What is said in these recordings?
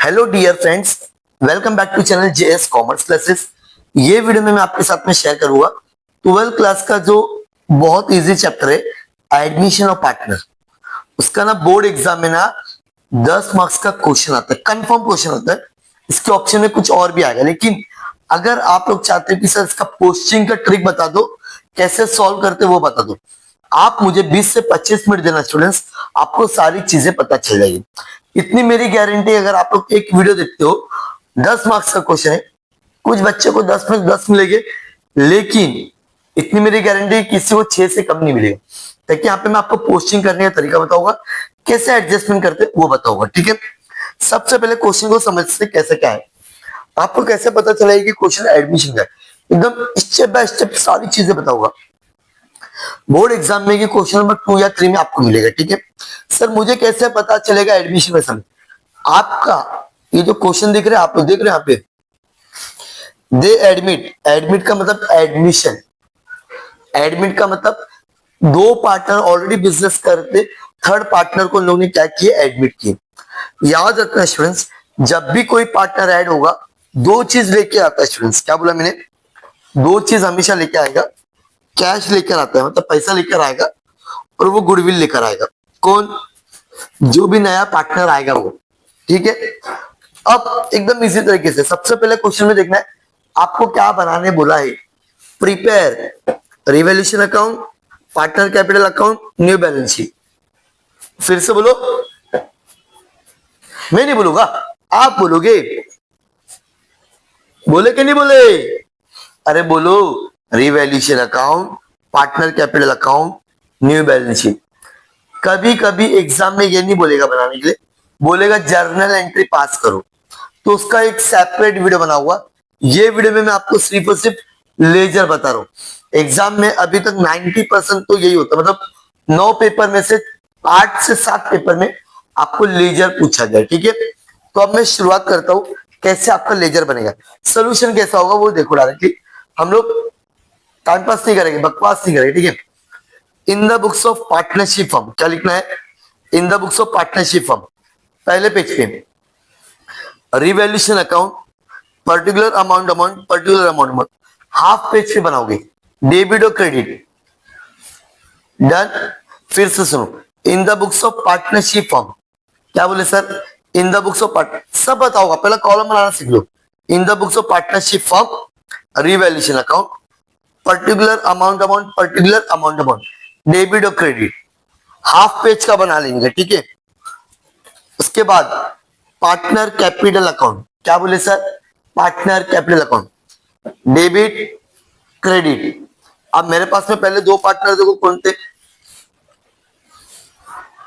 Hello dear friends, welcome back to channel JS commerce classes. ये video में मैं आपके साथ में शेयर करूंगा 12th क्लास का जो बहुत इजी चैप्टर है एडमिशन ऑफ पार्टनर। उसका ना बोर्ड एग्जाम में ना 10 मार्क्स का क्वेश्चन आता है, कंफर्म क्वेश्चन होता है। इसके ऑप्शन में कुछ और भी आएगा, लेकिन अगर आप लोग चाहते हो कि सर इसका पोस्टिंग का ट्रिक बता दो, कैसे सॉल्व करते वो बता दो, आप मुझे 20 से 25 मिनट देना स्टूडेंट्स, आपको सारी चीजें पता चल जाएगी। इतनी मेरी गारंटी। अगर आप लोग एक वीडियो देखते हो 10 मार्क्स का क्वेश्चन है, कुछ बच्चे को 10 में 10 मिलेंगे, लेकिन इतनी मेरी गारंटी किसी को 6 से कम नहीं मिलेगा। ताकि यहाँ पे मैं आपको पोस्टिंग करने का तरीका बताऊंगा, कैसे एडजस्टमेंट करते वो बताऊंगा। ठीक है, सबसे पहले क्वेश्चन को समझते कैसे क्या है, आपको कैसे पता चलेगा कि क्वेश्चन एडमिशन का है, एकदम स्टेप बाय स्टेप सारी चीजें बताऊंगा। बोर्ड एग्जाम में क्वेश्चन नंबर 2 या 3 में आपको मिलेगा। ठीक है, सर मुझे कैसे पता चलेगा एडमिशन का समय? आपका ये जो क्वेश्चन दिख रहे हैं, आप लोग देख रहे हैं यहाँ पे, दे एडमिट, एडमिट का मतलब एडमिशन, एडमिट का मतलब दो पार्टनर ऑलरेडी बिजनेस करते, थर्ड पार्टनर को लोगों ने क्या किया, एडमिट किया। याद रखना स्टूडेंट्स, जब भी कोई पार्टनर ऐड होगा दो चीज लेके आता है स्टूडेंट्स। क्या बोला मैंने? दो चीज हमेशा लेके आएगा। कैश लेकर आता है, मतलब पैसा लेकर आएगा, और वो गुडविल लेकर आएगा। कौन? जो भी नया पार्टनर आएगा वो। ठीक है, अब एकदम इसी तरीके से सबसे पहले क्वेश्चन में देखना है आपको क्या बनाने बोला है। Prepare revaluation account, partner capital account, new balance sheet. फिर से बोलो, मैं नहीं बोलूंगा, आप बोलोगे। बोले कि नहीं बोले? अरे बोलो, revaluation account, partner capital account, new balance sheet. कभी कभी एग्जाम में ये नहीं बोलेगा बनाने के लिए, बोलेगा जर्नल एंट्री पास करो, तो उसका एक सेपरेट वीडियो बना हुआ। ये वीडियो में मैं आपको सिर्फ और सिर्फ लेजर बता रहा हूँ। एग्जाम में अभी तक 90% तो यही होता है, मतलब 9 पेपर में से 8 से 7 पेपर में आपको लेजर पूछा जाए। ठीक है, तो अब मैं शुरुआत करता हूँ कैसे आपका लेजर बनेगा। सोल्यूशन कैसा होगा वो देखो डायरेक्टली। हम लोग टाइम पास नहीं करेंगे, बकवास नहीं करेंगे। ठीक है, in the books of partnership firm, क्या लिखना है? In the books of partnership firm, पहले पेज पे revaluation account, particular amount amount, particular amount, half page पे बनाओगे, डेबिट और क्रेडिट। डन। फिर से सुनो, in the books of partnership firm, क्या बोले sir? In the books of partner, सब बताओगा, पहले कॉलम बनाना सीख लो। In the books of partnership firm, revaluation account, particular amount amount, particular amount amount, debit और क्रेडिट, हाफ पेज का बना लेंगे। ठीक है, उसके बाद पार्टनर कैपिटल अकाउंट, क्या बोले sir? Partner capital account, debit credit. अब मेरे पास में पहले दो पार्टनर देखो कौन थे,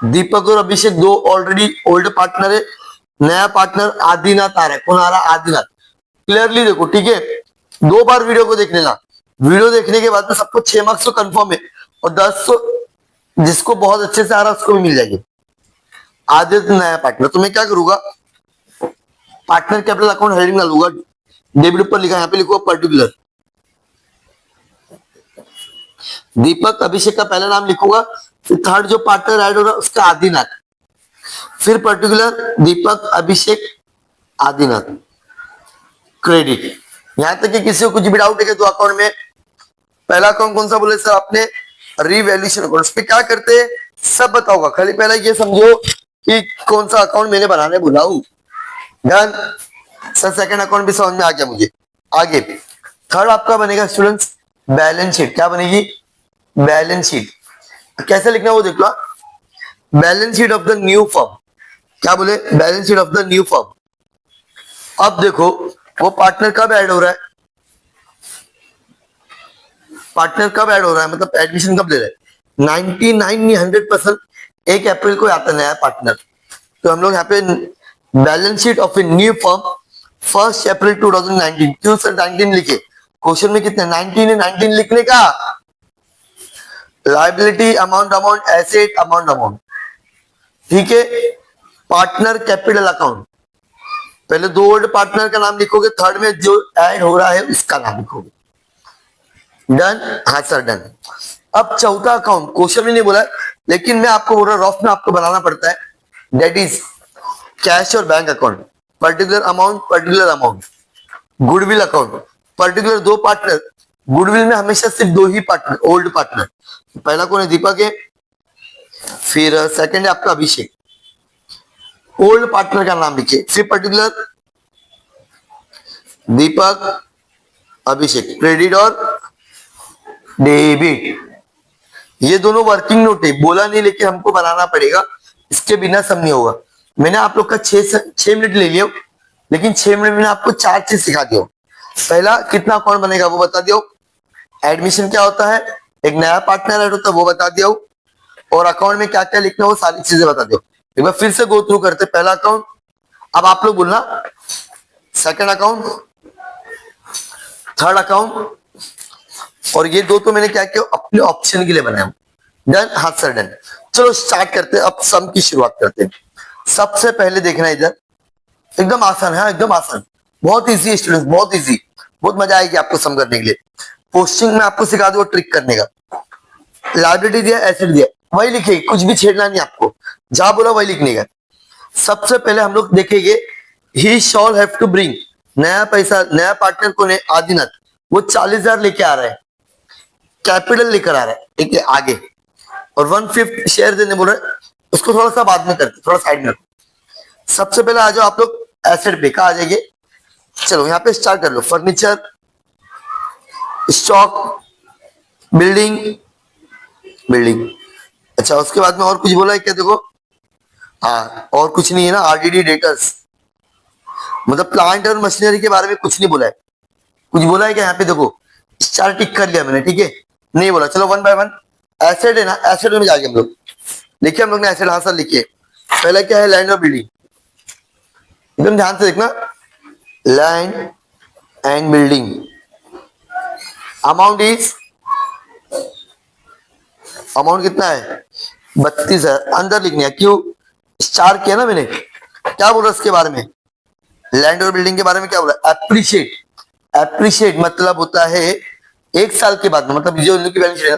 दीपक और अभिषेक, दो ऑलरेडी ओल्ड पार्टनर है। नया पार्टनर आदिनाथ आ रहा है। कौन आ रहा है? आदिनाथ। क्लियरली देखो। ठीक है, 2 बार वीडियो को देख लेना। वीडियो देखने के बाद में सबको 6 मार्क्स तो कंफर्म है, और 10 तो जिसको बहुत अच्छे से आ रहा है उसको भी मिल जाएगी। आदित्य नया पार्टनर, तो मैं क्या करूंगा, पार्टनर कैपिटल अकाउंट हेडिंग डालूंगा, डेबिट ऊपर लिखा, यहाँ पे लिखूंगा पर्टिकुलर। दीपक अभिषेक का पहला नाम लिखूंगा, फिर थर्ड जो पार्टनर ऐड हो रहा है उसका आदिनाथ, फिर पर्टिकुलर दीपक अभिषेक आदिनाथ, क्रेडिट। यहां तक कि किसी को कुछ भी डाउट है तो अकाउंट में पहला अकाउंट कौन सा बोले सर आपने? Revaluation account. उस पर क्या करते हैं सब बताऊंगा, खाली पहले ये समझो कि कौन सा अकाउंट मैंने बनाने बोला हूं। डन सर, सेकंड अकाउंट भी समझ में आ गया मुझे। आगे थर्ड आपका बनेगा स्टूडेंट्स बैलेंस शीट। क्या बनेगी? Balance sheet. कैसे लिखना वो देख लो, balance sheet of the new firm. क्या बोले? Balance sheet of the new firm. अब देखो वो पार्टनर कब ऐड हो रहा है, पार्टनर कब ऐड हो रहा है, मतलब एडमिशन कब ले रहा है? 99 100% 1 अप्रैल को आता है नया पार्टनर। तो हम लोग यहाँ पे balance sheet of a new firm 1 अप्रैल 2019। क्यों सर 19 लिखे? क्वेश्चन में कितने 19 है, 19 लिखने का। Liability amount amount, asset amount amount. ठीक है, पार्टनर कैपिटल अकाउंट, पहले दो ओल्ड पार्टनर का नाम लिखोगे, थर्ड में जो ऐड हो रहा है उसका नाम लिखोगे। डन? हाँ सर डन। अब चौथा अकाउंट क्वेश्चन में नहीं बोला, लेकिन मैं आपको बोल रहा हूँ रफ में आपको बनाना पड़ता है, दैट इज कैश और bank account. Particular amount, goodwill account, particular 2 partner, goodwill में हमेशा सिर्फ 2 ही पार्टनर, ओल्ड पार्टनर, पहला कौन है, दीपक है, फिर सेकंड है आपका अभिषेक, ओल्ड पार्टनर का नाम लिखिए, फिर पर्टिकुलर दीपक, अभिषेक, क्रेडिट और डेबिट, ये दोनों वर्किंग नोट है, बोला नहीं लेकिन हमको बनाना पड़ेगा, इसके बिना सब नहीं होगा। मैंने आप लोग का 6 मिनट ले लिया, लेकिन 6 मिनट में आपको 4 चीज सिखा दिया। पहला कितना अकाउंट बनेगा वो बता दिया, एडमिशन क्या होता है, एक नया पार्टनर ऐड होता है वो बता दिया, और अकाउंट में क्या क्या लिखना है वो सारी चीजें बता दिया। एक बार फिर से गो थ्रू करते, पहला अकाउंट, अब आप लोग बोलना सेकंड अकाउंट, थर्ड अकाउंट, और ये 2 तो मैंने क्या किया अपने ऑप्शन के लिए बनाया। डन, हाथ सर डन। चलो स्टार्ट करते हैं, अब सम की शुरुआत करते हैं। सबसे पहले देखना इधर, एकदम आसान है, एकदम आसान, बहुत इजी है स्टूडेंट्स, बहुत इजी, बहुत मजा आएगी आपको सम करने के लिए। पोस्टिंग में आपको सिखा दो ट्रिक करने का। लाइबिलिटी दिया, एसेट दिया, वही लिखिए, कुछ भी छेड़ना नहीं आपको, जहां बोला वही लिखने का। सबसे पहले हम लोग देखेंगे ही शॉल हैव टू ब्रिंग, नया पैसा, नया पार्टनर को ने आदिनाथ, वो 40,000 लेके आ रहा है, कैपिटल लेकर आ रहा है, ठीक है आगे, और 1/5 शेयर देने बोल रहे हैं, उसको थोड़ा सा बाद में करते, थोड़ा साइड में रखो। सबसे पहले आ जाओ आप लोग एसेट पे, कहा आ जाएंगे, चलो यहाँ पे स्टार्ट कर लो, फर्नीचर, स्टॉक, बिल्डिंग, अच्छा उसके बाद में और कुछ बोला है क्या, देखो हाँ और कुछ नहीं है ना, आरडीडी डेटर्स, मतलब प्लांट और मशीनरी के बारे में कुछ नहीं बोला है, कुछ बोला है क्या यहाँ पे, देखो स्टार टिक कर लिया मैंने, ठीक है नहीं बोला। चलो 1 बाय 1, एसेट है ना, एसेट में जाके हम लोग लिखिए, हम लोग ने एसेट, हाँ सर लिखिए। पहला क्या है, लैंड और बिल्डिंग, एकदम ध्यान से देखना, land and building, amount is, amount कितना है 32,000, अंदर लिखने है, क्यों स्टार किया ना मैंने, क्या बोला उसके बारे में, लैंड और बिल्डिंग के बारे में क्या बोला, एप्रिशिएट, एप्रिशिएट मतलब होता है 1 साल के बाद में, मतलब जो इनकी वैल्यू है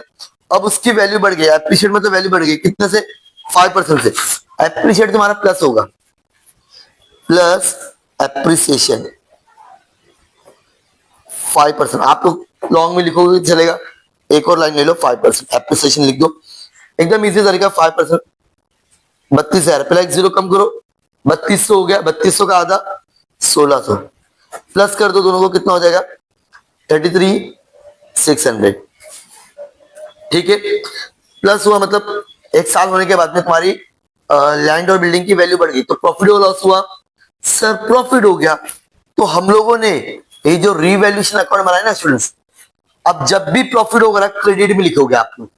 अब उसकी वैल्यू बढ़ गई, एप्रिशिएट मतलब वैल्यू बढ़ गई कितने से, 5% से, एप्रिशिएट तुम्हारा प्लस होगा, प्लस एप्रिसिएशन 5%, आप लोग लॉन्ग में लिखोगे चलेगा, एक और लाइन ले लो, 5% एप्रिसिएशन लिख दो, एकदम इजी तरीका, 5%, 32,000, पहले एक जीरो कम करो, 3200 हो गया, 3200 का आधा 1600, प्लस कर दो दोनों को, कितना हो जाएगा 33,600, ठीक है, प्लस हुआ, मतलब 1 साल होने के बाद में तुम्हारी लैंड और बिल्डिंग की वैल्यू बढ़ गई, तो प्रॉफिट और लॉस हुआ, सर प्रॉफिट हो गया। तो हम लोगों ने ये जो रीवैल्यूएशन अकाउंट बनाया ना स्टूडेंट्स, अब जब भी प्रॉफिट होगा क्रेडिट में लिखोगे आप लोग,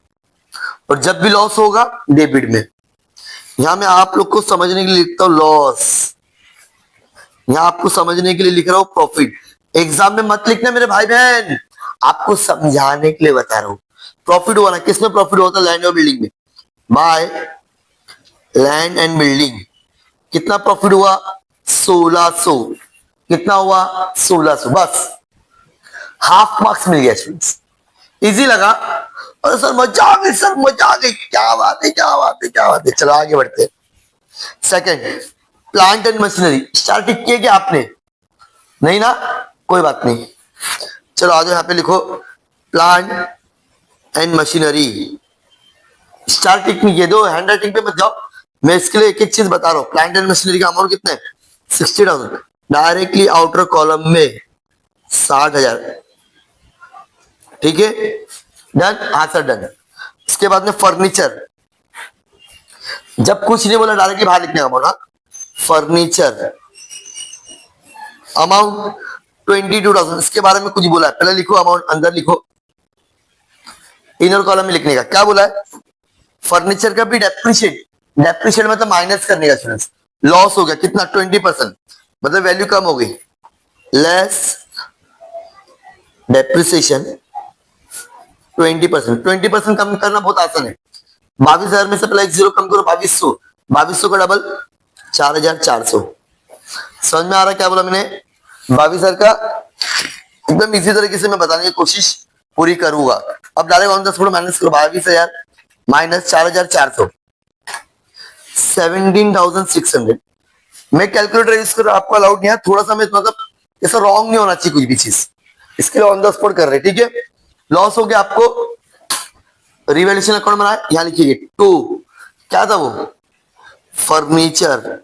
और जब भी लॉस होगा डेबिट में। यहां मैं आप लोग को समझने के लिए लिखता हूं लॉस, यहां आपको समझने के लिए लिख रहा हूं प्रॉफिट, एग्जाम में मत लिखना मेरे भाई बहन, आपको समझाने के लिए बता रहा हूं। प्रॉफिट हुआ ना, किसमें प्रॉफिट हुआ था, लैंड और बिल्डिंग में, बाय लैंड एंड बिल्डिंग, कितना प्रॉफिट हुआ 1600, कितना हुआ 1600, बस हाफ मार्क्स मिल गया स्टूडेंट्स, इजी लगा, और सर मजा आ गई, सर मजा आ गई, क्या बात है, क्या बात है, क्या बात है। चलो आगे बढ़ते हैं। Second, plant and machinery, star tick किया क्या आपने, नहीं ना, कोई बात नहीं, चलो आ जाओ यहाँ पे लिखो प्लांट एंड मशीनरी, स्टार टिक नहीं किए, दो हैंड राइटिंग पे मत जाओ, मैं इसके लिए एक एक चीज बता रहा हूँ। प्लांट एंड मशीनरी का अमाउंट कितना है 60,000, डायरेक्टली आउटर कॉलम में 60,000, ठीक है डन, हाँ सर डन। इसके बाद में फर्नीचर, जब कुछ नहीं बोला डायरेक्टली बाहर लिखने का बोला, फर्नीचर अमाउंट 22,000, इसके बारे में कुछ बोला है, पहले लिखो अमाउंट, अंदर लिखो, इनर कॉलम में लिखने का, क्या बोला है, फर्नीचर का भी डेप्रिशिएट, डेप्रिशिएट मतलब माइनस करने का स्टूडेंट्स, लॉस हो गया कितना 20%, मतलब वैल्यू कम हो गई, लेस डेप्रिसिएशन 20%, 20% कम करना बहुत आसान है, 22,000 में से पहले एक जीरो कम करो, 2200, 2200 का डबल 4,400, समझ में आ रहा क्या बोला मैंने, 22,000 का एकदम इजी तरीके से मैं बताने की कोशिश पूरी करूंगा। अब direct on the spot minus करो, 22,000 माइनस 4,400, 17,600, मैं कैलकुलेटर यूज कर रहा हूं, आपको अलाउड नहीं है, थोड़ा सा मैं मतलब ऐसा रॉन्ग नहीं होना चाहिए कुछ भी चीज, इसके लिए ऑन द स्पॉट कर रहे हैं, ठीक है। लॉस हो गया, आपको रिवैल्यूएशन अकाउंट बनाया, यहां लिखिए 2, क्या था वो, फर्नीचर।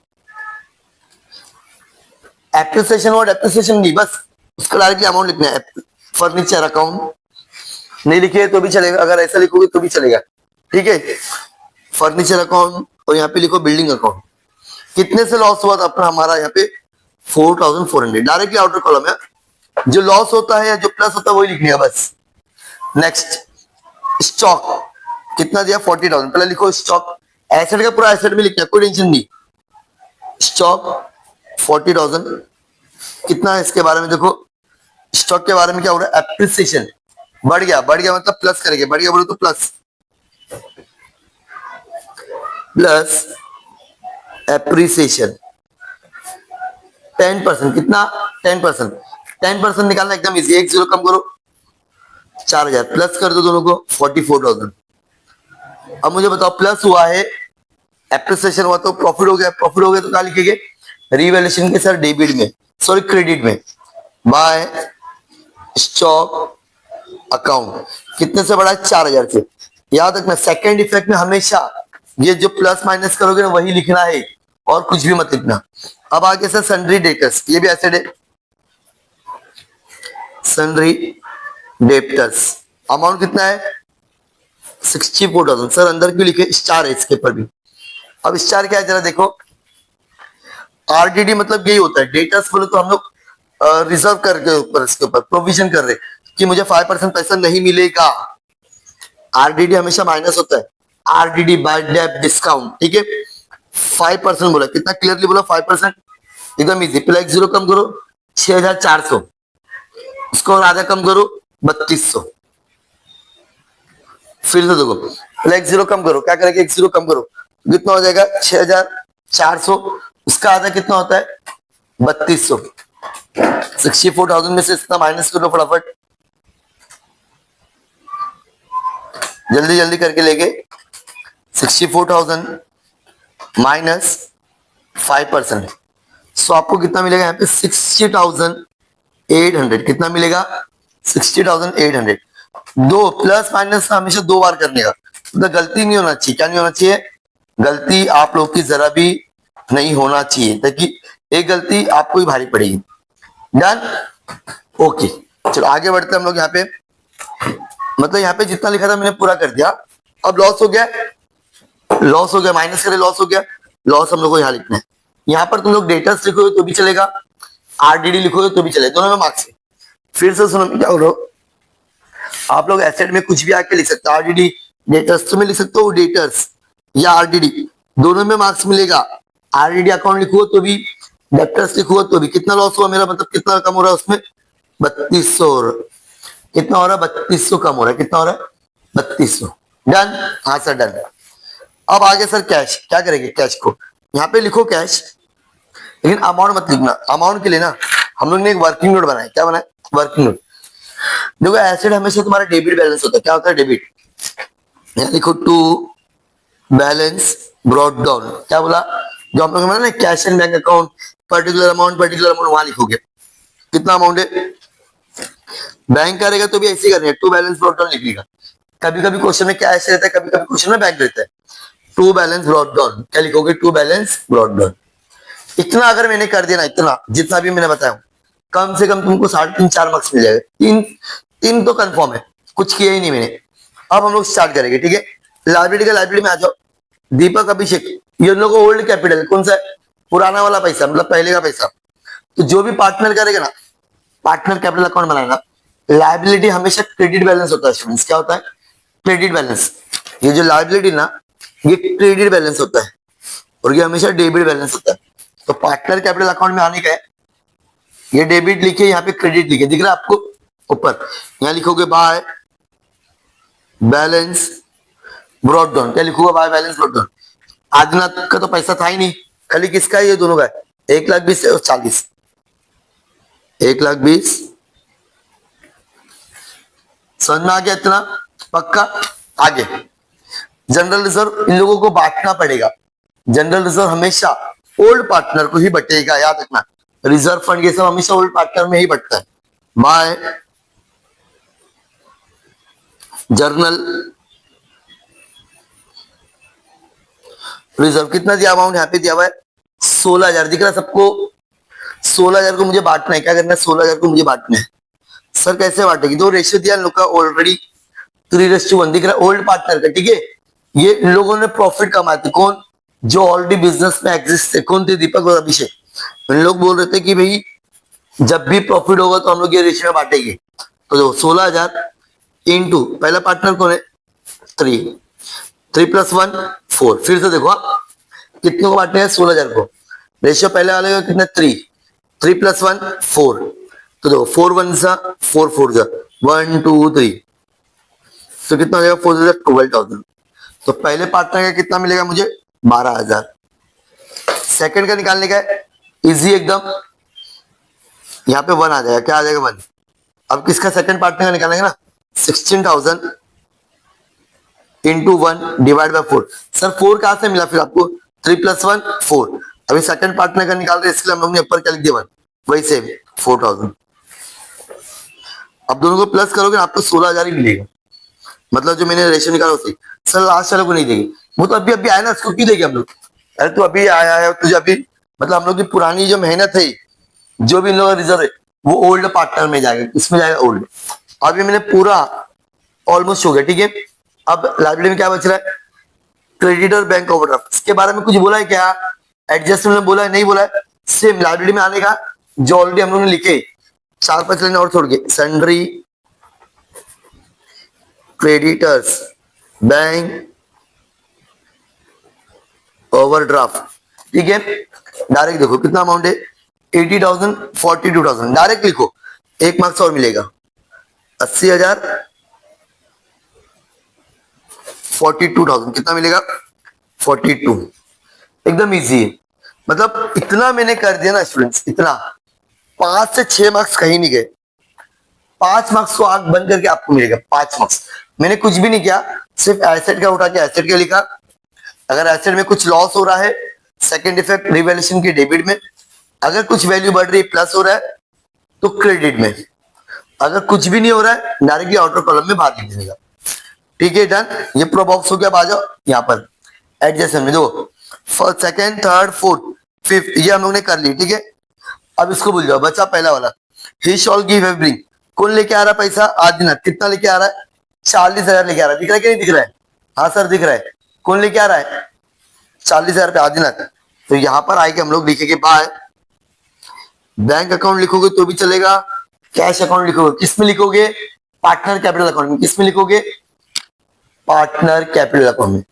एप्रिसिएशन और एप्रिसिएशन नहीं, बस उसका डायरेक्टली अमाउंट लिखना है, फर्नीचर अकाउंट। नहीं लिखे तो भी चलेगा, अगर ऐसा लिखोगे तो भी चलेगा, ठीक है। फर्नीचर अकाउंट और यहाँ पे लिखो बिल्डिंग अकाउंट। कितने से लॉस हुआ था अपना हमारा यहाँ पे 4400, डायरेक्टली आउटर कॉलम है, जो लॉस होता है या जो प्लस होता है वही लिखनी है बस। नेक्स्ट स्टॉक कितना दिया 40,000, पहले लिखो स्टॉक, एसेट का पूरा एसेट में लिखना है, कोई टेंशन नहीं। स्टॉक 40,000 कितना है इसके बारे में देखो, स्टॉक के बारे में क्या हो रहा है, एप्रिसिएशन बढ़ गया, बढ़ गया मतलब प्लस करेंगे, बढ़ गया बोलो तो प्लस, प्लस एप्रिसिएशन 10%, कितना 10%, 10% निकालना एकदम इजी, एक जीरो कम करो 4,000, प्लस कर दो दोनों को 44,000। अब मुझे बताओ प्लस हुआ है, एप्रिसिएशन हुआ तो प्रॉफिट हो गया, प्रॉफिट हो गया तो क्या लिखेंगे, रिवैल्यूएशन के सर डेबिट में, सॉरी क्रेडिट में, बाय स्टॉक अकाउंट कितने से बढ़ा है 4,000 से। याद रखना सेकंड इफेक्ट में हमेशा ये जो प्लस माइनस करोगे ना वही लिखना है और कुछ भी मत लिखना। अब आगे सर सन्ड्री डेटर्स, ये भी एसेट है, सन्ड्री डेटर्स अमाउंट कितना है 64,000, सर अंदर क्यों लिखे, स्टार है इसके ऊपर भी। अब स्टार क्या है जरा देखो, आरडीडी मतलब यही होता है, डेटर्स बोले तो हम लोग रिजर्व करके ऊपर इसके ऊपर प्रोविजन कर रहे कि मुझे 5% पैसा नहीं मिलेगा। आरडीडी हमेशा माइनस होता है, आरडीडी बाय डेट डिस्काउंट, ठीक है। 5% बोला, कितना क्लियरली बोला 5%, एकदम इजी। पहले एक जीरो कम करो 6,400, इसको और आधा कम करो 3,200, फिर से देखो पहले एक जीरो कम करो, क्या करेंगे एक जीरो कम करो, कितना हो जाएगा 6,400, उसका आधा कितना होता है 3,200, 64,000 में से इतना माइनस करो फटाफट, जल्दी जल्दी करके लेके 64,000 माइनस 5%, सो आपको कितना मिलेगा यहाँ पे 60,800, कितना मिलेगा 60,800। दो प्लस माइनस हमेशा दो बार करने का, तो गलती नहीं होना चाहिए, क्या नहीं होना चाहिए, गलती आप लोग की जरा भी नहीं होना चाहिए, ताकि एक गलती आपको ही भारी पड़ेगी। डन, ओके चलो आगे बढ़ते हैं हम लोग। यहाँ पे मतलब यहाँ पे जितना लिखा था मैंने पूरा कर दिया। अब लॉस हो गया, लॉस हो गया, माइनस करे लॉस हो गया, लॉस हम लोग को यहाँ लिखना है। यहाँ पर तुम लोग डेटर्स लिखोगे तो भी चलेगा, आरडीडी लिखोगे तो भी चलेगा, दोनों में मार्क्स है। फिर से सुनो क्या बोलो, आप लोग एसेट में कुछ भी आके लिख सकते हो, आरडीडी डेटर्स में लिख सकते हो, डेटर्स या आरडीडी दोनों में मार्क्स मिलेगा। आरडीडी अकाउंट लिखो तो भी, डेटर्स लिखो तो भी। कितना लॉस हुआ मेरा, मतलब कितना कम हो रहा है उसमें 3,200, कितना हो रहा है 3,200 कम हो रहा है, कितना हो रहा है 3,200। डन, हाँ सर डन। अब आगे सर कैश, क्या करेंगे कैश को, यहाँ पे लिखो कैश, लेकिन अमाउंट मत लिखना। अमाउंट के लिए ना हम लोग ने एक वर्किंग नोट बनाया, क्या बनाया वर्किंग नोट। देखो एसेट हमेशा तुम्हारा डेबिट बैलेंस होता है, क्या होता है डेबिट, यहाँ लिखो टू बैलेंस ब्रॉट डाउन, क्या बोला जो हम लोग ना cash and bank account particular amount वहां लिखोगे कितना अमाउंट है। बैंक करेगा तो भी ऐसे ही करेगा, टू बैलेंस ब्रॉट डाउन लिखेगा। कभी कभी क्वेश्चन में कैश रहता है, कभी कभी क्वेश्चन में बैंक रहता है। टू बैलेंस ब्रॉट डाउन क्या लिखोगे, टू बैलेंस ब्रॉट डाउन। इतना अगर मैंने कर दिया ना, इतना जितना भी मैंने बताया, कम से कम तुमको 3.5-4 मार्क्स मिल जाएगा। तीन तो कंफर्म है, कुछ किया ही नहीं मैंने। अब हम लोग स्टार्ट करेंगे, ठीक है। लाइब्रेरी का लाइब्रेरी में आ जाओ। दीपक अभिषेक, ये लोगों को ओल्ड कैपिटल कौन सा है, पुराना वाला पैसा, मतलब पहले का पैसा। तो जो भी पार्टनर करेगा ना, पार्टनर कैपिटल अकाउंट बनाएगा, लाइबिलिटी हमेशा क्रेडिट बैलेंस होता है स्टूडेंट्स, क्या होता है क्रेडिट बैलेंस। ये जो लाइबिलिटी ना ये क्रेडिट बैलेंस होता है और ये हमेशा डेबिट बैलेंस होता है। तो पार्टनर कैपिटल अकाउंट में आने का है, ये डेबिट लिखे, यहाँ पे क्रेडिट लिखे, दिख रहा है आपको ऊपर, यहाँ लिखोगे बाय बैलेंस ब्रॉट डाउन, क्या लिखूंगा by balance brought down. Adinath का तो पैसा था ही नहीं, खाली किसका है ये दोनों का है, 1,20,000 और 40, 1,20,000 समझ में आ गया इतना पक्का। आगे जनरल रिजर्व, इन लोगों को बांटना पड़ेगा। जनरल रिजर्व हमेशा ओल्ड पार्टनर को ही बटेगा, याद रखना। रिजर्व फंड ये सब हमेशा ओल्ड पार्टनर में ही बटता है। बाय जर्नल रिजर्व कितना दिया अमाउंट यहाँ पे दिया हुआ है 16,000, दिख रहा है सबको। 16,000 को मुझे बांटना है, क्या करना है 16,000 को मुझे बांटना है। सर कैसे बांटेगी, दो रेशियो दिया लोग का ऑलरेडी 3:1 दिख रहा है ओल्ड पार्टनर का, ठीक है। ये इन लोगों ने प्रॉफिट कमाए थे, कौन, जो ऑलरेडी बिजनेस में एग्जिस्ट थे, कौन थे, दीपक और अभिषेक। इन लोग बोल रहे थे कि भाई जब भी प्रॉफिट होगा तो हम लोग ये रेशियो में बांटेंगे। तो जो 16,000 इंटू पहला पार्टनर कौन है 3, 3 + 1 4। फिर से देखो आप कितने को बांटने हैं 16,000 को। रेशियो पहले वाले का कितना 3, 3 + 1 4। तो देखो 4 1 सा 4 4 सा 1 2 3, तो कितना हो जाएगा 4 12,000। तो पहले पार्टनर का कितना मिलेगा मुझे 12,000। सेकंड का निकालने का है इजी एकदम, यहाँ पे 1 आ जाएगा, क्या आ जाएगा 1। अब किसका सेकंड पार्टनर का निकालेंगे ना 16,000 इंटू 1 डिवाइड बाय 4। सर 4 कहां से मिला फिर आपको 3 + 1 4। अभी सेकंड पार्टनर का निकाल रहे इसलिए हम लोग ने ऊपर क्या लिख दिया 1, वही सेम 4,000। अब दोनों को प्लस करोगे ना आपको 16,000 ही मिलेगा, मतलब जो मैंने रेशियो निकाला उसी। सर लास्ट वाले को नहीं देगी, वो तो अभी अभी आया ना, उसको क्यों देंगे हम लोग। अरे तू अभी आया है, तुझे अभी मतलब हम लोग की पुरानी जो मेहनत है, जो भी इन लोगों का रिजर्व है वो ओल्ड पार्टनर में जाएगा, किसमें जाएगा ओल्ड। अभी मैंने पूरा ऑलमोस्ट हो गया, ठीक है। अब लाइब्रेरी में क्या बच रहा है क्रेडिटर बैंक ओवरड्राफ्ट, इसके बारे में कुछ बोला है क्या, एडजस्टमेंट में बोला है नहीं बोला है। सेम लाइब्रेरी में आने का जो ऑलरेडी हम लोग ने लिखे 4-5 लाइन और छोड़ के, सन्ड्री क्रेडिटर्स बैंक ओवरड्राफ्ट, ठीक है। डायरेक्ट देखो कितना अमाउंट है 80,000 42,000, डायरेक्ट लिखो 1 मार्क्स और मिलेगा 80,000 42,000, कितना मिलेगा 42। एकदम इजी है, मतलब इतना मैंने कर दिया ना स्टूडेंट्स, इतना 5 से 6 मार्क्स कहीं नहीं गए। 5 मार्क्स को आंख बंद करके आपको मिलेगा 5 मार्क्स। मैंने कुछ भी नहीं किया, सिर्फ एसेट का उठा के एसेट का लिखा। अगर एसेट में कुछ लॉस हो रहा है सेकंड इफेक्ट रिवैल्यूएशन की डेबिट में, अगर कुछ वैल्यू बढ़ रही है प्लस हो रहा है तो क्रेडिट में, अगर कुछ भी नहीं हो रहा है डायरेक्टली आउटर कॉलम में बाहर लिख देगा, ठीक है डन। ये पूरा बॉक्स हो गया, आ जाओ यहाँ पर एडजस्टमेंट में, दो first second third fourth fifth ये हम लोग ने कर ली, ठीक है। अब इसको भूल जाओ, बचा पहला वाला ही शॉल गिव एवरीथिंग। कौन लेके आ रहा है पैसा आदिनाथ, कितना लेके आ रहा है 40,000 लेके आ रहा है, दिख रहा है कि नहीं दिख रहा है, हाँ सर दिख रहा है। कौन लेके आ रहा है 40,000 पे आदिनाथ। तो यहाँ पर आएगा हम लोग लिखेंगे बाय, बैंक अकाउंट लिखोगे तो भी चलेगा, कैश अकाउंट लिखोगे किसमें लिखोगे पार्टनर कैपिटल अकाउंट में, किसमें लिखोगे पार्टनर कैपिटल अकाउंट में,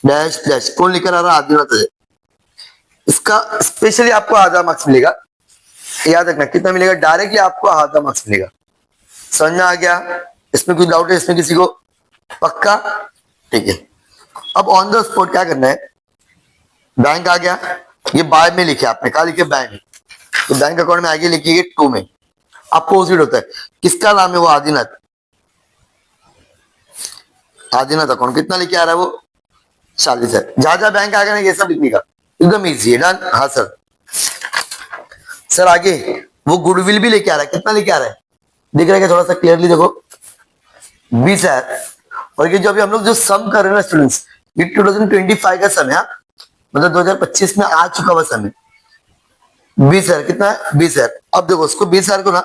डैश डैश। कौन लेकर आ रहा है आदिनाथ है। इसका स्पेशली आपको आधा मार्क्स मिलेगा, याद रखना कितना मिलेगा, डायरेक्टली आपको आधा मार्क्स मिलेगा। समझ में आ गया, इसमें कुछ डाउट है इसमें किसी को, पक्का, ठीक है। अब ऑन द स्पॉट क्या करना है, बैंक आ गया, ये बाय में लिखे आपने, कहा लिखे बैंक, तो बैंक अकाउंट में आगे लिखिए 2 में, अपोजिट होता है। किसका नाम है वो आदिनाथ, आदिनाथ अकाउंट कितना लेके आ रहा है वो 40,000। जहां जहां बैंक आ गया ना ये सब लिखने का, एकदम इजी है डन। हाँ सर, सर आगे वो गुडविल भी लेके आ रहा है, कितना लेके आ रहा है दिख रहा है क्या, थोड़ा सा क्लियरली देखो 20,000। और ये जो अभी हम लोग जो सम कर रहे हैं ना स्टूडेंट्स, ये 2025 का सम है, मतलब 2025 में आ चुका हुआ सम है। 20,000 कितना है 20,000। अब देखो उसको 20,000 को ना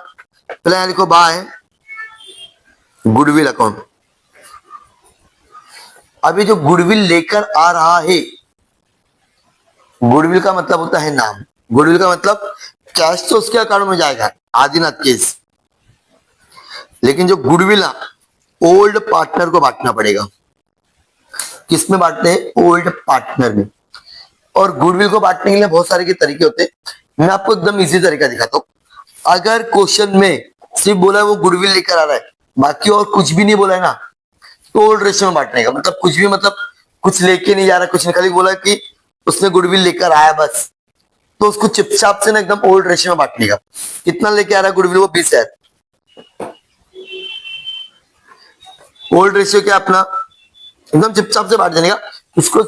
पहले यहाँ लिखो बाय गुडविल अकाउंट। अभी जो गुडविल लेकर आ रहा है, गुडविल का मतलब होता है नाम, गुडविल का मतलब कैश तो उसके अकाउंट में जाएगा आदिनाथ केस, लेकिन जो गुडविल ओल्ड पार्टनर को बांटना पड़ेगा। किसमें बांटते हैं ओल्ड पार्टनर में। और गुडविल को बांटने के लिए बहुत सारे के तरीके होते हैं, मैं आपको एकदम इजी तरीका दिखाता हूं। अगर क्वेश्चन में सिर्फ बोला है वो गुडविल लेकर आ रहा है, बाकी और कुछ भी नहीं बोला है ना, तो ओल्ड रेशियो में बांटने का मतलब कुछ भी, मतलब कुछ लेके नहीं जा रहा, कुछ नहीं, खाली बोला कि उसने गुडविल लेकर आया बस, तो उसको चिपचाप से ना एकदम ओल्ड रेशियो में बांटने का। कितना लेके आ रहा है गुडविल वो 20,000, ओल्ड रेशियो क्या अपना एकदम चिपचाप से बांट देने का, उसको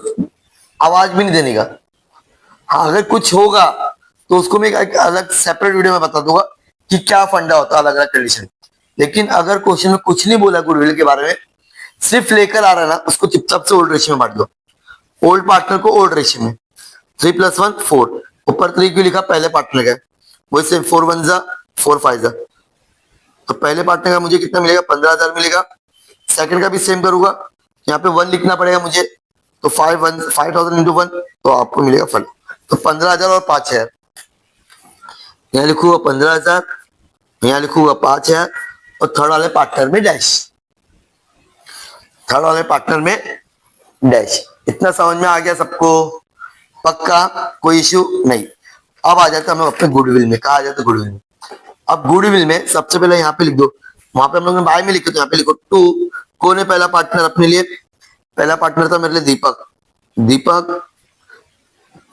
आवाज भी नहीं देने का। हाँ, अगर कुछ होगा तो उसको मैं एक अलग सेपरेट वीडियो में बता दूंगा कि क्या फंडा होता है अलग अलग कंडीशन। लेकिन अगर क्वेश्चन में कुछ नहीं बोला गुडविल के बारे में, सिर्फ लेकर आ रहा है ना, उसको चुपचाप से ओल्ड रेशियो में बांट दो। ओल्ड पार्टनर को ओल्ड रेशियो में 3+1 4, ऊपर 3 क्यों लिखा, पहले पार्टनर का वही सेम 4 1 जा 4 5 जा, तो पहले पार्टनर का मुझे कितना मिलेगा 15,000 मिलेगा। सेकंड का भी सेम करूंगा, यहाँ पे 1 लिखना पड़ेगा मुझे, तो 5,000 इंटू 1, तो आपको मिलेगा फंड। तो 15,000 और 5,000, यहाँ लिखूंगा 15,000, यहाँ लिखूंगा 5,000, और थर्ड वाले पार्टनर में डैश, थर्ड वाले पार्टनर में डैश। इतना समझ में आ गया सबको? पक्का, कोई इश्यू नहीं। अब आ जाते हैं हम अपने गुडविल में। कहा आ जाते गुडविल में? अब गुडविल में सबसे पहले यहाँ पे लिख दो, वहां पे हम लोग ने बाय में लिखा, तो यहाँ पे लिखो 2। कौन है पहला पार्टनर अपने लिए? पहला पार्टनर था मेरे लिए दीपक। दीपक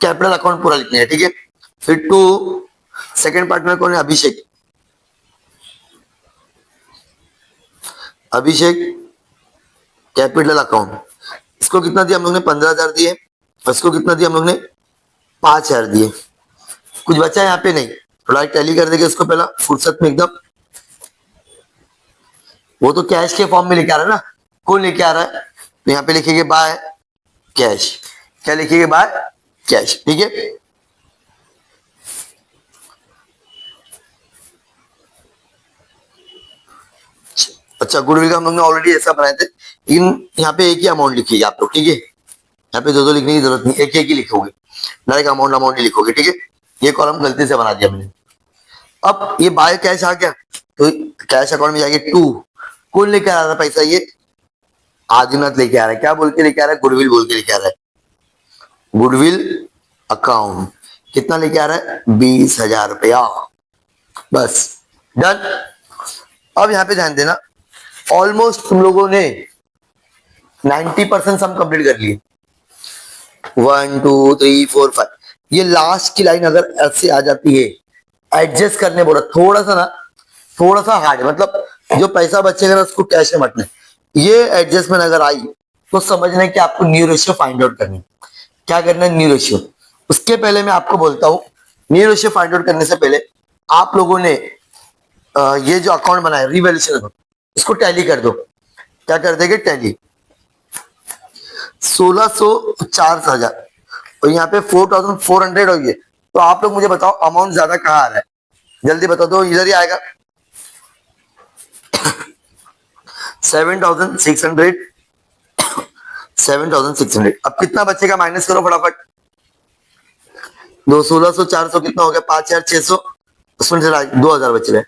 कैपिटल अकाउंट पूरा लिखना है, ठीक है। फिर 2, सेकंड पार्टनर कौन है? अभिषेक। अभिषेक कैपिटल अकाउंट, इसको कितना दिया हम लोग ने? 15,000 दिए, और इसको कितना दिया हम लोग ने? 5,000 दिए। कुछ बचा यहाँ पे नहीं, थोड़ा टैली कर देंगे इसको पहला फुर्सत में एकदम। वो तो कैश के फॉर्म में लेके आ रहा है ना, कौन लेके आ रहा है? तो यहाँ पे लिखेंगे बाय कैश। क्या लिखेंगे? बाय कैश, ठीक है। अच्छा, गुडविल का हम लोग ने ऑलरेडी ऐसा बनाए थे, लेकिन यहाँ पे एक ही अमाउंट लिखिएगा आप लोग, ठीक है। यहाँ पे दो लिखने की जरूरत नहीं, एक ही लिखोगे, डायरेक्ट अमाउंट अमाउंट ही लिखोगे, ठीक है। ये कॉलम गलती से बना दिया मैंने। अब ये बाय कैश आ गया, तो कैश अकाउंट में जाएंगे 2। कौन लेके आ रहा था पैसा? ये आदिनाथ लेके आ रहा है। क्या बोल के लेके आ रहा है? गुडविल बोल के लेके आ रहा है। गुडविल अकाउंट कितना लेके आ रहा है? 20,000 रुपया, बस डन। अब यहाँ पे ध्यान देना, ऑलमोस्ट तुम लोगों ने 90% सम कंप्लीट कर लिए। 1 2 3 4 5, ये लास्ट की लाइन अगर ऐसे आ जाती है, एडजस्ट करने बोला, थोड़ा सा ना, थोड़ा सा हार्ड है, मतलब जो पैसा बचेगा ना उसको कैश में बटना, ये एडजस्टमेंट अगर आई तो समझना है कि आपको न्यू रेशियो फाइंड आउट करनी है। क्या करना है? New ratio. उसके पहले मैं आपको बोलता हूं, न्यू रेशियो फाइंड आउट करने से पहले आप लोगों ने ये जो अकाउंट बनाया रिवैल्यूएशन अकाउंट, इसको टैली कर दो। क्या कर देंगे? टैली। 1600 4,000 और यहाँ पे 4,400 हो गए। तो आप लोग मुझे बताओ अमाउंट ज्यादा कहाँ आ रहा है? जल्दी बता दो, इधर ही आएगा। 7,600, 7,600। अब कितना बचेगा? माइनस करो फटाफट। 1600 400 कितना हो गया? 5,600, उसमें से 2,000 बच रहे।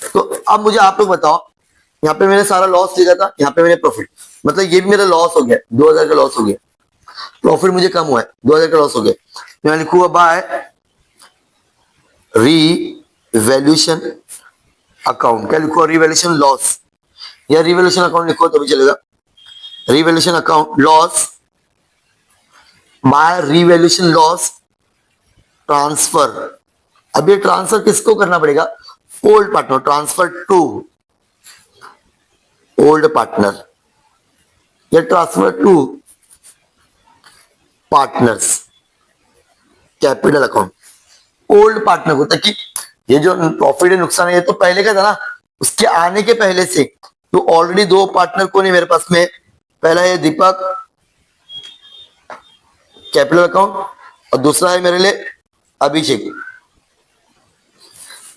तो अब मुझे आप लोग बताओ, यहाँ पे मैंने सारा लॉस लिखा था, यहाँ पे मैंने प्रॉफिट, मतलब ये भी मेरा लॉस हो गया, 2,000 का लॉस हो गया। प्रॉफिट मुझे कम हुआ है, 2,000 का लॉस हो गया। मैं लिखूंगा बाय रीवैल्यूएशन अकाउंट। क्या लिखूंगा? रीवैल्यूएशन लॉस, या रीवैल्यूएशन अकाउंट लिखो तो भी चलेगा। Revaluation account loss by revaluation loss transfer. अब ये ट्रांसफर किसको करना पड़ेगा? Old partner. Transfer to old partner, या transfer to partners capital account. Old partner को, ताकि ये जो प्रॉफिट है नुकसान है ये तो पहले का था ना, उसके आने के पहले से। तो ऑलरेडी 2 पार्टनर को नहीं मेरे पास में, पहला है दीपक कैपिटल अकाउंट, और दूसरा है मेरे लिए अभिषेक।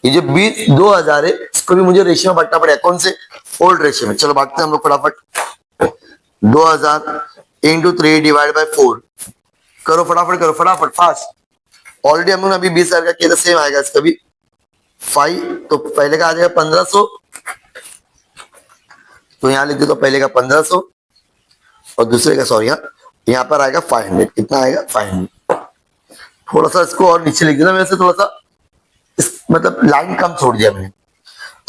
ये जो 2,000 है इसको भी मुझे रेशियो में बांटना पड़ेगा। कौन से? ओल्ड रेशियो में। चलो बांटते हैं हम लोग फटाफट। 2,000 इंटू 3 डिवाइड बाय 4 करो, फटाफट करो, फटाफट फास्ट। ऑलरेडी हम लोग ने अभी 20,000 का किया था, सेम आएगा इसका भी 5। तो पहले का आ जाएगा 1,500, तो यहां लिख दे तो पहले का 1,500 और दूसरे का, सॉरी, यहाँ पर आएगा 500। कितना आएगा? 500। थोड़ा सा इसको और नीचे लिख देना, वैसे थोड़ा सा मतलब लाइन कम छोड़ दिया मैंने।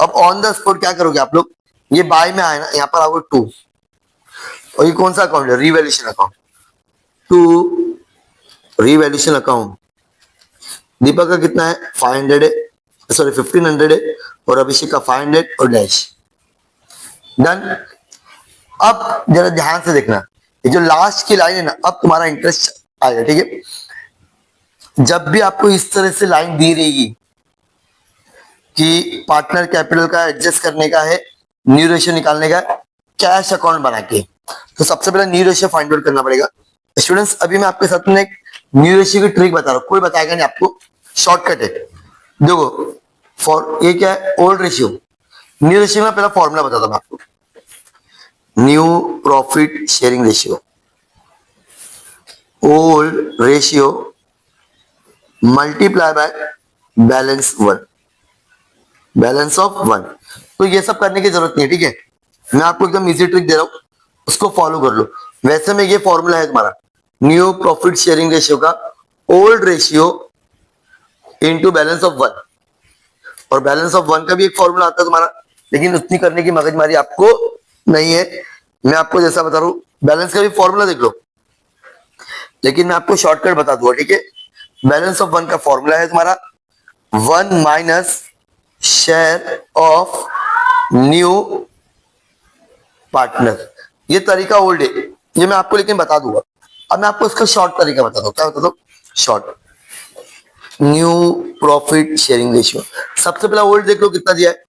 अब ऑन द स्पॉट क्या करोगे आप लोग? ये बाय में आए ना, यहाँ पर आओगे 2, और ये कौन सा अकाउंट है? Revaluation account. 2 revaluation account. Deepak का कितना है? 500 है, सॉरी 1,500 है, और अभिषेक का 500 और डैश। डन। अब जरा ध्यान से देखना, ये जो लास्ट की लाइन है ना, अब तुम्हारा इंटरेस्ट आएगा, ठीक है। जब भी आपको इस तरह से लाइन दी रहेगी कि पार्टनर कैपिटल का एडजस्ट करने का है, न्यू रेशियो निकालने का है, कैश अकाउंट बना के, तो सबसे पहले न्यू रेशियो फाइंड आउट करना पड़ेगा। स्टूडेंट्स अभी मैं आपके साथ में एक न्यू रेशियो की ट्रिक बता रहा हूं, कोई बताएगा नहीं आपको, शॉर्टकट है। देखो फॉर ये क्या है, ओल्ड रेशियो। न्यू रेशियो में पहला फॉर्मूला बताता हूं आपको, new profit sharing ratio, old ratio multiply by balance one, balance of one. तो ये सब करने की जरूरत नहीं है, ठीक है, मैं आपको एकदम इजी ट्रिक दे रहा हूं, उसको फॉलो कर लो। वैसे में ये फॉर्मूला है तुम्हारा न्यू प्रॉफिट शेयरिंग रेशियो का old ratio into balance of one, और बैलेंस ऑफ वन का भी एक फॉर्मूला आता है तुम्हारा, लेकिन उतनी करने की मगजमारी आपको नहीं है। मैं आपको जैसा बता रहा हूं, बैलेंस का भी फॉर्मूला देख लो, लेकिन मैं आपको शॉर्टकट बता दूंगा, ठीक है। बैलेंस ऑफ वन का फॉर्मूला है तुम्हारा one minus share of new partner. ये तरीका ओल्ड है, ये मैं आपको लेकिन बता दूंगा। अब मैं आपको इसका शॉर्ट तरीका बता दूं, क्या बता दो, short new profit sharing ratio. सबसे पहला ओल्ड देख लो कितना दिया है,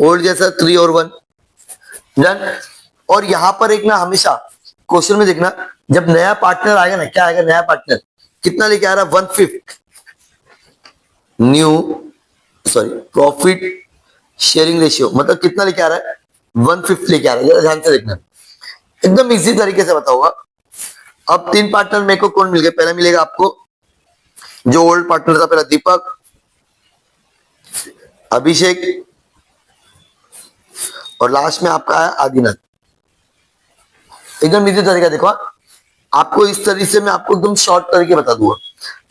ओल्ड जैसा 3 और 1 डन। और यहां पर एक ना हमेशा क्वेश्चन में देखना, जब नया पार्टनर आएगा ना, क्या आएगा नया पार्टनर, कितना लेके आ रहा है, 1/5 new sorry profit sharing ratio, मतलब कितना लेके आ रहा है, 1/5 लेके आ रहा है। जरा ध्यान से देखना, एकदम इजी तरीके से बताऊंगा। अब 3 पार्टनर मेरे को कौन मिल गए, पहला मिलेगा आपको जो ओल्ड पार्टनर था, पहला दीपक, अभिषेक, और लास्ट में आपका है आदिनाथ। एकदम इजी तरीका देखो, आपको इस तरीके से मैं आपको एकदम शॉर्ट तरीके बता दूंगा।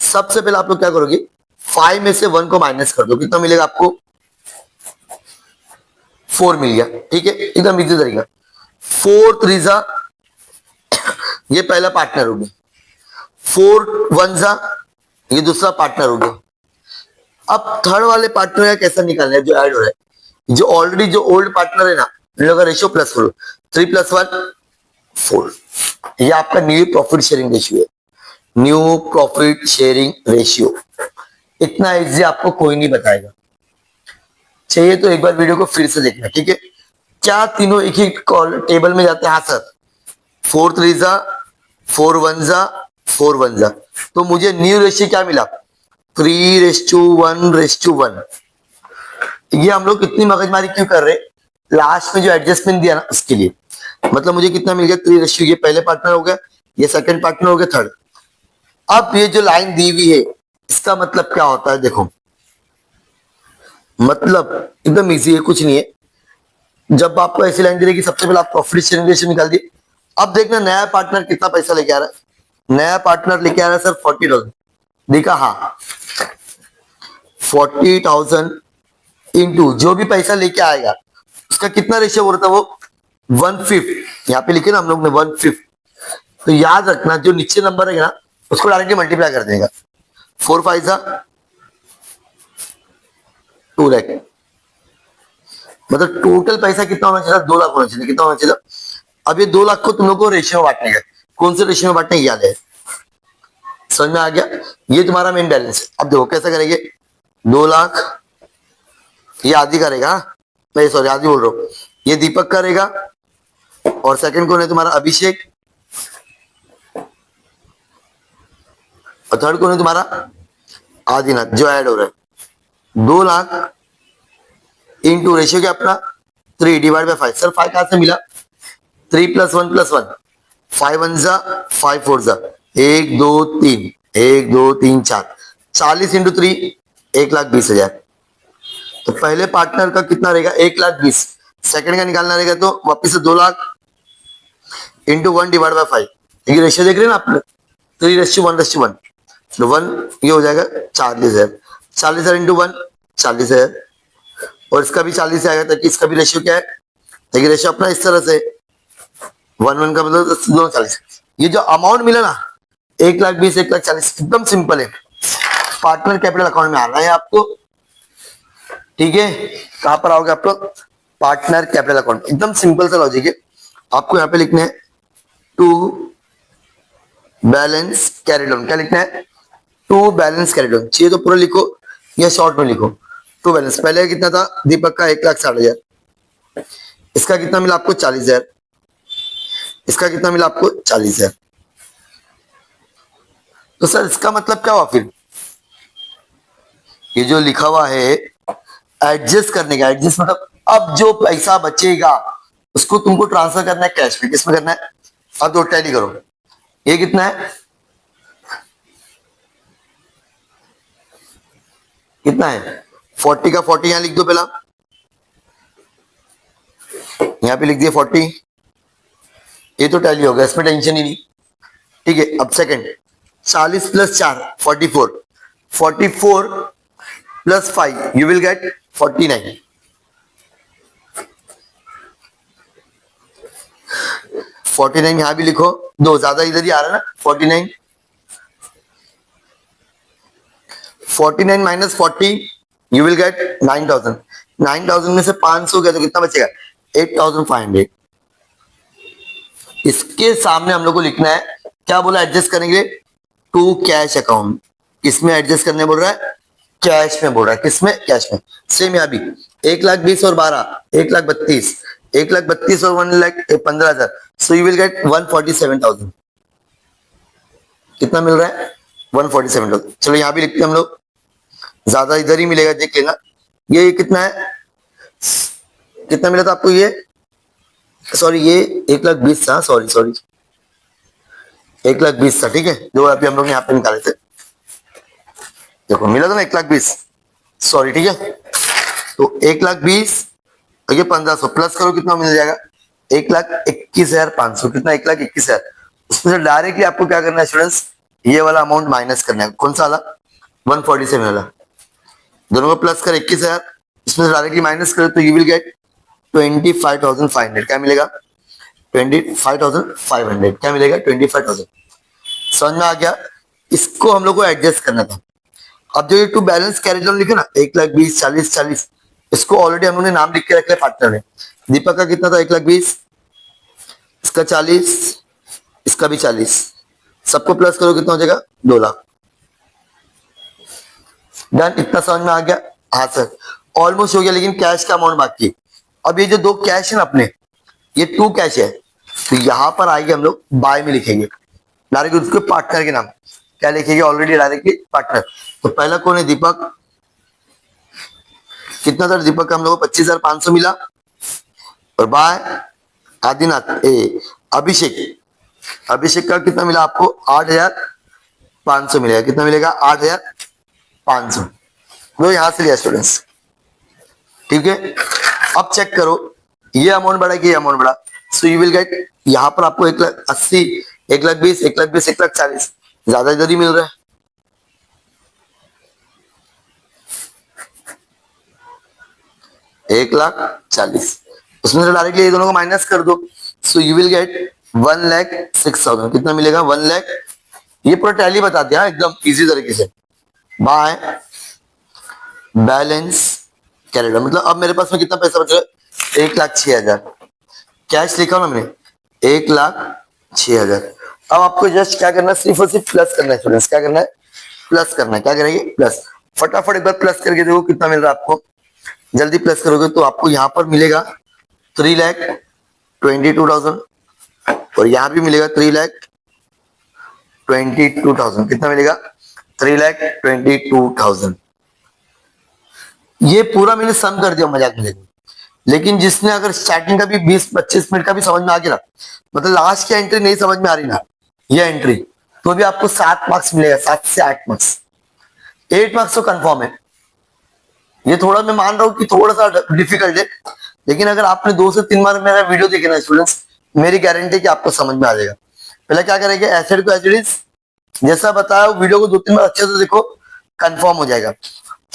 सबसे पहले आप लोग क्या करोगे, 5 में से 1 को माइनस कर दो, कितना मिलेगा आपको, 4 मिल गया, ठीक है, एकदम इजी तरीका। 4 3 ये पहला पार्टनर हो गया, 4 1 ये दूसरा पार्टनर हो गया। अब थर्ड वाले पार्टनर का कैसा निकालना है, जो ऐड हो रहा है, जो ऑलरेडी जो ओल्ड पार्टनर है ना, इन लोगों का रेशियो प्लस करो, 3 + 1 4। ये आपका न्यू प्रॉफिट शेयरिंग रेशियो है, न्यू प्रॉफिट शेयरिंग रेशियो। इतना इजी आपको कोई नहीं बताएगा, चाहिए तो एक बार वीडियो को फिर से देखना, ठीक है। क्या तीनों एक ही टेबल में जाते हैं, हाँ सर, 4 3 4 1 4 1 तो मुझे न्यू रेशियो क्या मिला, 3:1:1। ये हम लोग कितनी मगजमारी क्यों कर रहे, लास्ट में जो एडजस्टमेंट दिया ना उसके लिए। मतलब मुझे कितना मिल गया, 3:, ये पहले पार्टनर हो गया, ये सेकंड पार्टनर हो गया, थर्ड। अब ये जो लाइन दी हुई है, इसका मतलब क्या होता है, देखो मतलब एकदम इजी है, कुछ नहीं है। जब आपको ऐसी लाइन दी रहेगी, सबसे पहले आप प्रॉफिट शेयरिंग रेशियो निकाल दिए। अब देखना नया पार्टनर कितना पैसा लेके आ रहा है, नया पार्टनर लेके आ रहा है सर 40,000, देखा, हाँ 40,000 इंटू जो भी पैसा लेके आएगा उसका कितना रेशियो बोल रहा था वो, 1/5। यहाँ पे लिखे ना हम लोग ने 1/5, तो याद रखना जो नीचे नंबर है ना उसको डायरेक्टली मल्टीप्लाई कर देगा, 4 5 2 लाख, मतलब टोटल पैसा कितना होना चाहिए, 2 लाख होना चाहिए, कितना होना चाहिए। अब ये 2 लाख को तुम लोग को रेशियो में बांटने का, कौन से रेशियो में बांटने की याद है, समझ में आ गया। ये तुम्हारा मेन बैलेंस है। अब देखो कैसे करेंगे, 2 लाख ये आदि करेगा, मैं सॉरी आदि बोल रहा हूँ, ये दीपक करेगा, और सेकंड कौन है तुम्हारा, अभिषेक, और थर्ड कौन है तुम्हारा, आदिनाथ, जो ऐड हो रहा है। 2 लाख इंटू रेशियो क्या अपना 3 / 5। सर 5 कहां से मिला, 3 + 1 + 1, 5 1 5 4 1 2 3 1 2 3 4, 40 × 3 1,20,000। तो पहले पार्टनर का कितना रहेगा, 1,20,000। सेकंड का निकालना रहेगा तो वापिस से 2 लाख इंटू 1 / 5। ये रेशियो देख रहे हैं ना आपने, 3:1:1, तो 1 ये हो जाएगा 40,000, 40,000 इंटू 1 40,000, और इसका भी 40 आएगा, ताकि इसका भी रेशियो क्या है, देखिए रेशियो अपना इस तरह से 1 1 का मतलब दोनों 40। ये जो अमाउंट मिला ना 1,20,000 1,40,000 एकदम सिंपल है, पार्टनर कैपिटल अकाउंट में आना है आपको, ठीक है। कहां पर आओगे आप लोग, पार्टनर कैपिटल अकाउंट, एकदम सिंपल सा लॉजिक है। आपको यहाँ पे लिखना है टू बैलेंस कैरी डाउन, क्या लिखना है, टू बैलेंस कैरिड ऑन, चाहिए तो पूरा लिखो या शॉर्ट में लिखो। टू बैलेंस पहले कितना था दीपक का 1,60,000, इसका कितना मिला आपको 40,000, इसका कितना मिला आपको 40,000। तो सर इसका मतलब क्या हुआ फिर, ये जो लिखा हुआ है एडजस्ट करने का, एडजस्ट मतलब अब जो पैसा बचेगा उसको तुमको ट्रांसफर करना है कैश में, किसमें करना है, अब दो टैली करो। ये कितना है, कितना है 40 का 40 यहां लिख दो, पहला यहां पे लिख दिया 40, ये तो टैली हो गया, इसमें टेंशन ही नहीं। ठीक है, अब second 40 plus 4 44, 44 plus 5 you will get 49, 49 यहां भी लिखो, दो ज्यादा इधर ही आ रहा है ना 49, 49 माइनस 40 यू विल गेट 9,000, 9,000 में से 500 गया तो कितना बचेगा 8,500। इसके सामने हम लोग को लिखना है क्या बोला, एडजस्ट करेंगे टू कैश अकाउंट, किसमें एडजस्ट करने बोल रहा है, कैश में बोल रहा है, किसमें कैश में। सेम यहां भी 1,20,000 और 12 1,32,000, 1,32,000 और 1,15,000, सो यू विल गेट 147,000। कितना मिल रहा है 147,000। चलो यहां भी लिखते हैं हम लोग, ज्यादा इधर ही मिलेगा देख लेना। ये कितना है, कितना मिला था आपको, ये सॉरी ये 1,20,000 था, सॉरी 1,20,000 था। ठीक है, जो अभी हम लोग यहाँ पे निकाले थे, देखो मिला था ना 1,20,000, सॉरी। ठीक है, तो 1,20,000 ये 1,500 प्लस करो कितना मिल जाएगा 1,21,500, कितना 1,21,000। उसमें से डायरेक्टली आपको क्या करना है स्टूडेंट्स, ये वाला अमाउंट माइनस करना है, कौन सा वाला 147 वाला, दोनों को प्लस कर 21,000, इसमें से डायरेक्टली माइनस करो तो यू विल गेट 25,500। क्या मिलेगा 25,500, क्या मिलेगा 25,000। समझ में आ गया, इसको हम लोग को एडजस्ट करना था। अब जो ये टू बैलेंस कैरेज ऑन लिखे ना 1,20,000 40 40, इसको ऑलरेडी हम लोगों ने नाम लिख के रखे पार्टनर ने। दीपक का कितना था 1,20,000, इसका 40, इसका भी 40, सबको प्लस करो कितना हो जाएगा 2 लाख। डन, इतना समझ में आ गया, हाँ सर ऑलमोस्ट हो गया, लेकिन कैश का अमाउंट बाकी। अब ये जो दो कैश है ना अपने, ये टू कैश है, तो यहां पर आएंगे हम लोग बाय में लिखेंगे डायरेक्ट उसके पार्टनर के नाम, क्या लिखेंगे ऑलरेडी डायरेक्टली पार्टनर। तो पहला कौन है दीपक, कितना था दीपक का हम लोग को 25,500 मिला, और बाय आदिनाथ ए अभिषेक, अभिषेक का कितना मिला आपको 8,500 मिलेगा, कितना मिलेगा 8,500। वो यहां से लिया स्टूडेंट्स। ठीक है, अब चेक करो ये अमाउंट बढ़ा कि ये अमाउंट बढ़ा, सो यू विल गेट, यहां पर आपको 1,80,000 1,20,000 1,20,000 1,40,000 ज्यादा इधर ही मिल रहा है। एक 1,40,000, उसमें से डायरेक्टली ये दोनों को माइनस कर दो, सो यू विल गेट 1,06,000। कितना मिलेगा 1 लाख, ये पूरा टैली बता दिया एकदम इजी तरीके से। बाय बैलेंस कैरेड, मतलब अब मेरे पास में कितना पैसा बच रहा है 1,06,000, कैश लिखा ना मैंने 1,06,000। अब आपको जस्ट क्या करना है, सिर्फ और सिर्फ प्लस करना है स्टूडेंट्स, क्या करना है प्लस करना है, क्या करेंगे प्लस। फटाफट एक बार प्लस करके देखो कितना मिल रहा है आपको, जल्दी प्लस करोगे तो आपको यहाँ पर मिलेगा 3,22,000, और यहाँ भी मिलेगा 3,22,000, कितना मिलेगा 3,22,000। ये पूरा मैंने सम कर दिया मजाक में, लेकिन जिसने अगर स्टार्टिंग का भी 20-25 मिनट का भी समझ में आ गया ना, मतलब लास्ट की एंट्री नहीं समझ में आ रही ना ये एंट्री, तो भी आपको 7 मार्क्स मिलेगा, 7 से 8 मार्क्स, 8 मार्क्स तो कंफर्म है। ये थोड़ा मैं मान रहा हूँ कि थोड़ा सा डिफिकल्ट है, लेकिन अगर आपने 2 से 3 बार मेरा वीडियो देखे ना स्टूडेंट्स, मेरी गारंटी कि आपको समझ में आ जाएगा। पहले क्या करेंगे, एसिड को एसिड जैसा बताया वीडियो को 2-3 बार अच्छे से देखो, कंफर्म हो जाएगा।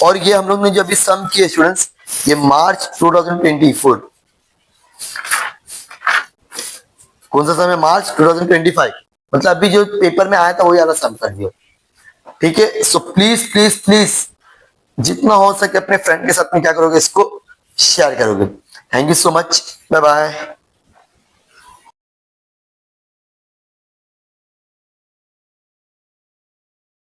और ये हम लोग ने जो अभी सम किया स्टूडेंट्स, ये मार्च 2024, कौन सा सम है मार्च 2025, मतलब अभी जो पेपर में आया था वही वाला सम कर दिया। ठीक है, सो प्लीज प्लीज प्लीज जितना हो सके अपने फ्रेंड के साथ में क्या करोगे, इसको शेयर करोगे। Thank you so much, bye bye.